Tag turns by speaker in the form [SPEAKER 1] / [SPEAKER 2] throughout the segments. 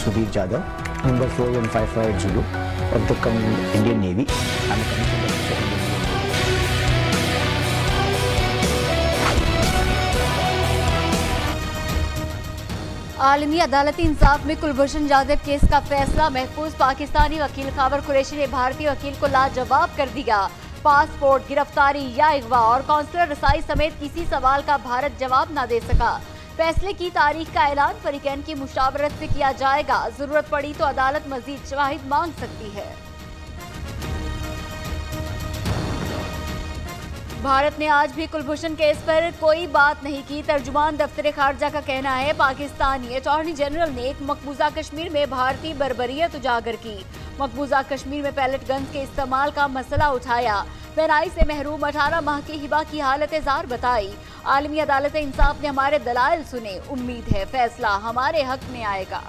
[SPEAKER 1] Sudhir Jadhav, number 4155 Zulu of the Indian Navy. I'm a commissioned officer in the Indian Navy.
[SPEAKER 2] आलमी अदालती इंसाफ में Kulbhushan Jadhav case का फैसला महफूज। पाकिस्तानी वकील खैबर कुरैशी ने भारतीय वकील को लाजवाब कर दिया। पासपोर्ट, गिरफ्तारी या अगवा और कौंसलर रसाई समेत किसी सवाल का भारत जवाब न दे सका। फैसले की तारीख का ऐलान फरीकैन की मुशावरत से किया जाएगा। जरूरत पड़ी तो अदालत मजीद शवाहिद मांग सकती है। भारत ने आज भी कुलभूषण केस पर कोई बात नहीं की। तर्जुमान दफ्तर खारजा का कहना है पाकिस्तानी अटॉर्नी जनरल ने एक मकबूजा कश्मीर में भारतीय बर्बरियत उजागर की। मकबूजा कश्मीर में पैलेट गन्स के इस्तेमाल का मसला उठाया। पैनाई से महरूम 18 माह की हिबा की हालत जार बताई। आलमी अदालत इंसाफ ने हमारे दलाइल सुने। उम्मीद है फैसला हमारे हक में आएगा।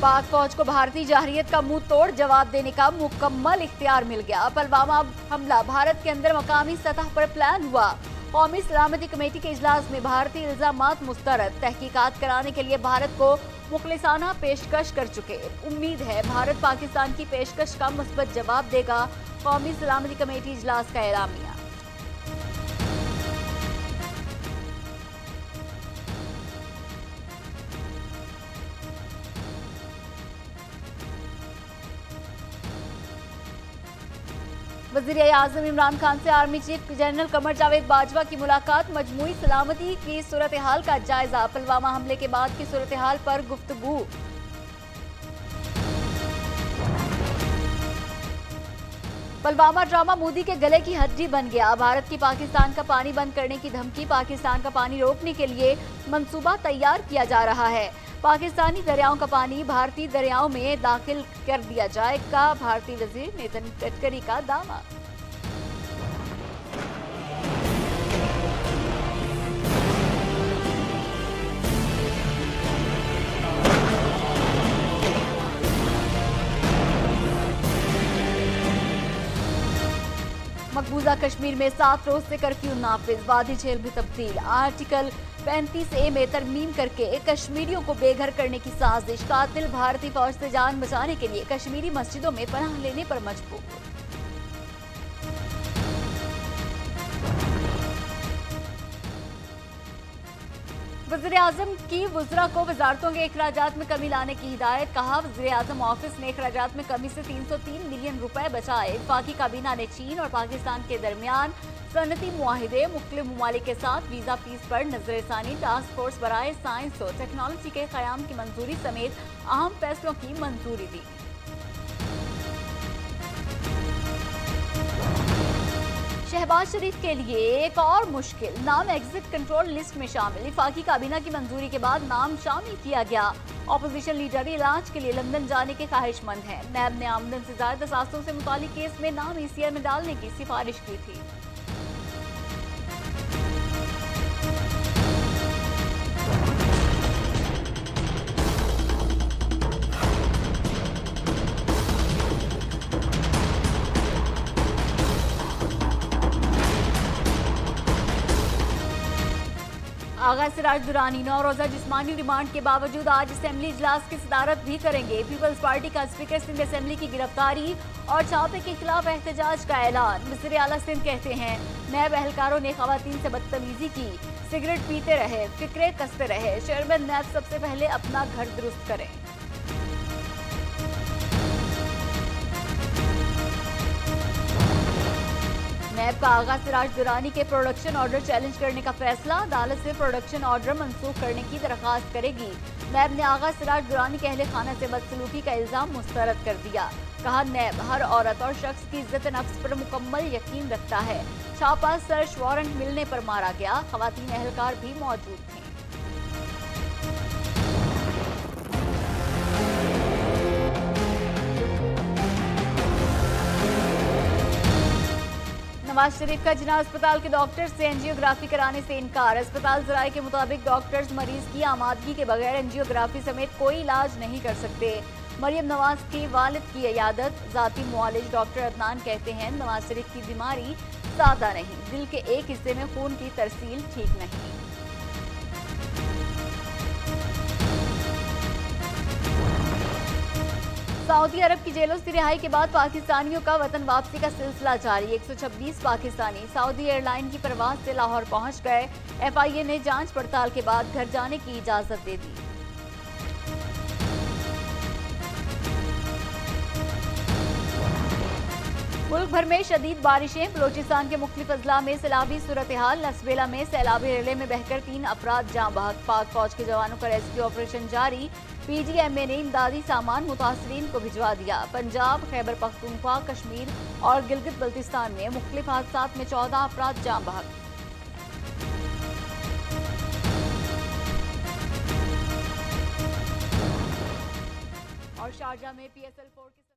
[SPEAKER 2] पाक फौज को भारतीय जारहियत का मुंह तोड़ जवाब देने का मुकम्मल इख्तियार मिल गया। पुलवामा हमला भारत के अंदर मकामी सतह पर प्लान हुआ। कौमी सलामती कमेटी के इजलास में भारतीय इल्जामात मुस्तरद। तहकीकात कराने के लिए भारत को मुखलिसाना पेशकश कर चुके। उम्मीद है भारत पाकिस्तान की पेशकश का मुस्बत जवाब देगा। कौमी सलामती कमेटी इजलास का एलामिया। वज़ीर-ए-आज़म इमरान खान से army chief general Qamar Javed Bajwa की मुलाकात। मजमूई सलामती की सूरत हाल का जायजा। पुलवामा हमले के बाद की सूरत हाल पर गुफ्तगू। पुलवामा ड्रामा मोदी के गले की हड्डी बन गया। भारत की पाकिस्तान का पानी बंद करने की धमकी। पाकिस्तान का पानी रोकने के लिए मंसूबा तैयार किया जा रहा है। पाकिस्तानी दरियाओं का पानी भारतीय दरियाओं में दाखिल कर दिया जाएगा। भारतीय वजीर नितिन गडकरी का दावा। मकबूजा कश्मीर में 7 रोज से कर्फ्यू नाफिज। वादी झील भी तब्दील। आर्टिकल 35A में तरमीम करके कश्मीरियों को बेघर करने की साजिश। कातिल भारतीय फौज से जान बचाने के लिए कश्मीरी मस्जिदों में पनाह लेने पर मजबूर। वज़ीर-ए-आज़म की वज़रा को वजारतों के अखराजात में कमी लाने की हिदायत। कहा वज़ीर-ए-आज़म ऑफिस ने अखराजात में कमी से 303 मिलियन रुपए बचाए। वफाकी काबीना ने चीन और पाकिस्तान के दरमियान सनती मुआहिदे, मुख्तलिफ ममालिक के साथ वीजा फीस पर नजरसानी, टास्क फोर्स बराए साइंस और टेक्नोलॉजी के क़याम की मंजूरी समेत अहम फैसलों की मंजूरी दी। शहबाज शरीफ के लिए एक और मुश्किल। नाम एग्जिट कंट्रोल लिस्ट में शामिल। वफाकी काबीना की मंजूरी के बाद नाम शामिल किया गया। ऑपोजिशन लीडर इलाज के लिए लंदन जाने के ख्वाहिशमंद हैं। नैब ने आमदन से ज्यादा दरखास्तों से मुतालिक केस में नाम ECR में डालने की सिफारिश की थी। आगा सिराज दुरानी 9 रोजा जिस्मानी रिमांड के बावजूद आज असेंबली इजलास की सदारत भी करेंगे। पीपल्स पार्टी का स्पीकर सिंध असेंबली की गिरफ्तारी और छापे के खिलाफ एहतजाज का ऐलान। वज़ीर आला सिंध कहते हैं नैब एहलकारों ने खवातीन से बदतमीजी की, सिगरेट पीते रहे, फिक्रे कसते रहे। चेयरमैन नैब सबसे पहले अपना घर दुरुस्त करें। नैब का आगा सिराज दुरानी के प्रोडक्शन ऑर्डर चैलेंज करने का फैसला। अदालत से प्रोडक्शन ऑर्डर मंसूख करने की दरखास्त करेगी। नैब ने आगा सिराज दुरानी के अहले खाना से बदसलूकी का इल्जाम मुस्तरद कर दिया। कहा नैब हर औरत और शख्स की इज्जत नफ्स पर मुकम्मल यकीन रखता है। छापा सर्च वारंट मिलने पर मारा गया। खवातीन एहलकार भी मौजूद थी। नवाज शरीफ का जिना अस्पताल के डॉक्टर से एंजियोग्राफी कराने से इनकार। अस्पताल जराये के मुताबिक डॉक्टर्स मरीज की आमादगी के बगैर एंजियोग्राफी समेत कोई इलाज नहीं कर सकते। मरियम नवाज के वालिद की इयादत। ज़ाती मुआलिज डॉक्टर अदनान कहते हैं नवाज शरीफ की बीमारी सादा नहीं, दिल के एक हिस्से में खून की तरसील ठीक नहीं। सऊदी अरब की जेलों से रिहाई के बाद पाकिस्तानियों का वतन वापसी का सिलसिला जारी। 126 पाकिस्तानी सऊदी एयरलाइन की परवाज से लाहौर पहुंच गए। FIA ने जांच पड़ताल के बाद घर जाने की इजाजत दे दी। मुल्क भर में शदीद बारिशें। बलोचिस्तान के मुख्तलिफ अजला में सैलाबी सूरत हाल। नसबेला में सैलाबी रेले में बहकर 3 अफराद जाँ बहक। पाक फौज के जवानों का रेस्क्यू ऑपरेशन जारी। PGMA ने इमदादी सामान मुतासरीन को भिजवा दिया। पंजाब, खैबर पख्तूनख्वा, कश्मीर और गिलगित बल्तिस्तान में मुख्तलिफ हादसात में 14 अफराद जाँ बहक। और शारजा में PSL 4 के